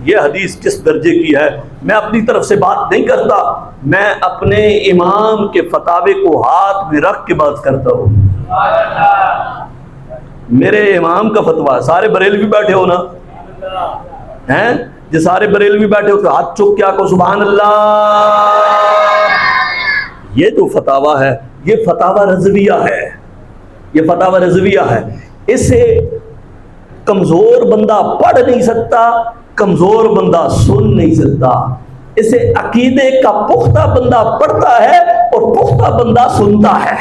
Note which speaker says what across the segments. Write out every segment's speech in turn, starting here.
Speaker 1: ये हदीस किस दर्जे की है। मैं अपनी तरफ से बात नहीं करता, मैं अपने इमाम के फतावे को हाथ में रख के बात करता हूँ। मेरे इमाम का फतवा, सारे बरेलवी बैठे हो ना, हैं जो सारे बरेलवी बैठे हो तो हाथ चुक क्या को सुभान अल्लाह। ये जो फतावा है ये फतावा रज़विया है, ये फतावा रज़विया है। इसे कमजोर बंदा पढ़ नहीं सकता, कमजोर बंदा सुन नहीं सकता। इसे अकीदे का पुख्ता बंदा पढ़ता है और पुख्ता बंदा सुनता है।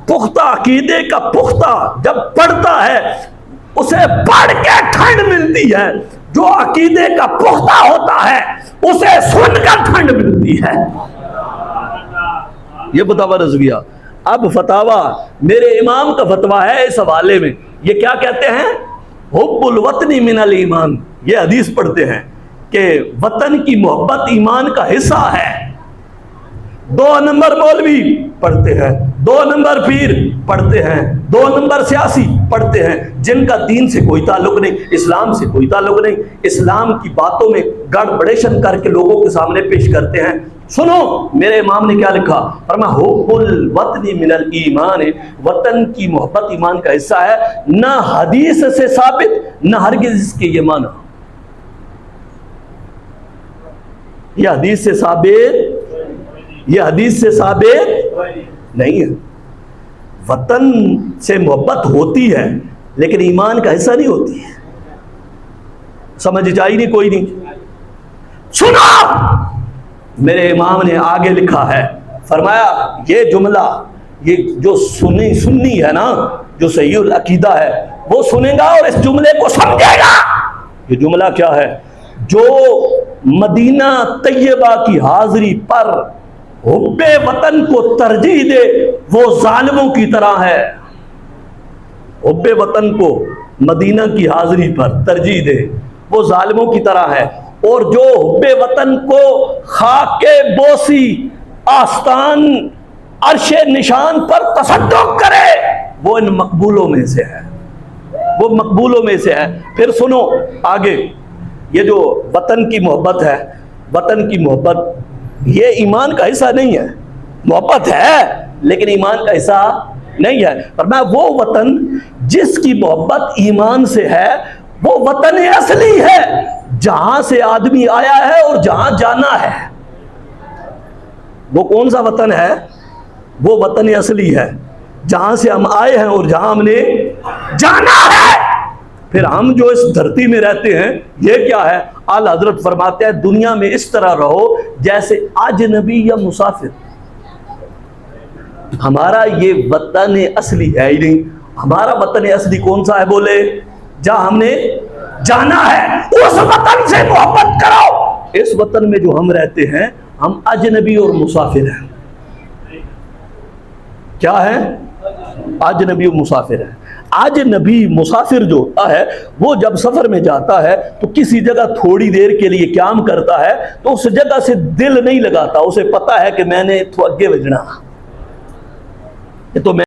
Speaker 1: पुख्ता अकीदे का पुख्ता जब पढ़ता है उसे पढ़ के ठंड मिलती है, जो अकीदे का पुख्ता होता है उसे सुनकर ठंड मिलती है। ये फतावा रज़विया। अब फतावा मेरे इमाम का फतवा है इस हवाले में, ये क्या कहते हैं, हुब्बुल वतनी मिनल ईमान। ये हदीस पढ़ते हैं कि वतन की मोहब्बत ईमान का हिस्सा है। 2 नंबर मौलवी पढ़ते हैं, 2 नंबर पीर पढ़ते हैं, 2 नंबर सियासी पढ़ते हैं, जिनका दीन से कोई ताल्लुक नहीं, इस्लाम से कोई ताल्लुक नहीं, इस्लाम की बातों में गड़बड़ेशन करके लोगों के सामने पेश करते हैं। सुनो मेरे इमाम ने क्या लिखा, फरमाया हुब्बुल वतनी मिनल ईमान, वतन की मोहब्बत ईमान का हिस्सा है। ना हदीस से साबित न हरगिज़ इसके ये माना। यह हदीस से साबित, यह हदीस से साबित नहीं है। वतन से मोहब्बत होती है लेकिन ईमान का हिस्सा नहीं होती है। समझ जाई नहीं कोई नहीं। सुनो मेरे इमाम ने आगे लिखा है, फरमाया ये जुमला, ये जो सुन्नी है ना, जो सहीहुल अकीदा है वो सुनेगा और इस जुमले को समझेगा। ये जुमला क्या है, जो मदीना तैयबा की हाजिरी पर हुब्बे वतन को तरजीह दे वो जालिमों की तरह है। हुब्बे वतन को मदीना की हाजिरी पर तरजीह दे वो जालिमों की तरह है। और जो हुब्बे वतन को खाके बोसी आस्तान अर्शे निशान पर तसद्दुक करे वो इन मकबूलों में से है, वो मकबूलों में से है। फिर सुनो आगे, ये जो वतन की मोहब्बत है, वतन की मोहब्बत ये ईमान का हिस्सा नहीं है। मोहब्बत है लेकिन ईमान का हिस्सा नहीं है। पर मैं वो वतन जिसकी मोहब्बत ईमान से है वो वतन असली है, जहां से आदमी आया है और जहां जाना है। वो कौन सा वतन है, वो वतन असली है जहां से हम आए हैं और जहां हमने जाना है। फिर हम जो इस धरती में रहते हैं ये क्या है, आला हजरत फरमाते हैं दुनिया में इस तरह रहो जैसे अजनबी या मुसाफिर। हमारा ये वतन असली है ही नहीं। हमारा वतन असली कौन सा है, बोले जहां हमने जाना है, उस वतन से मोहब्बत करो। इस वतन में जो हम रहते हैं हम अजनबी और मुसाफिर हैं। क्या है, अजनबी और मुसाफिर है। अजनबी मुसाफिर जो होता है वो जब सफर में जाता है तो किसी जगह थोड़ी देर के लिए क्याम करता है तो उस जगह से दिल नहीं लगाता, उसे पता है कि मैंने तो आगे बजना, तो मैं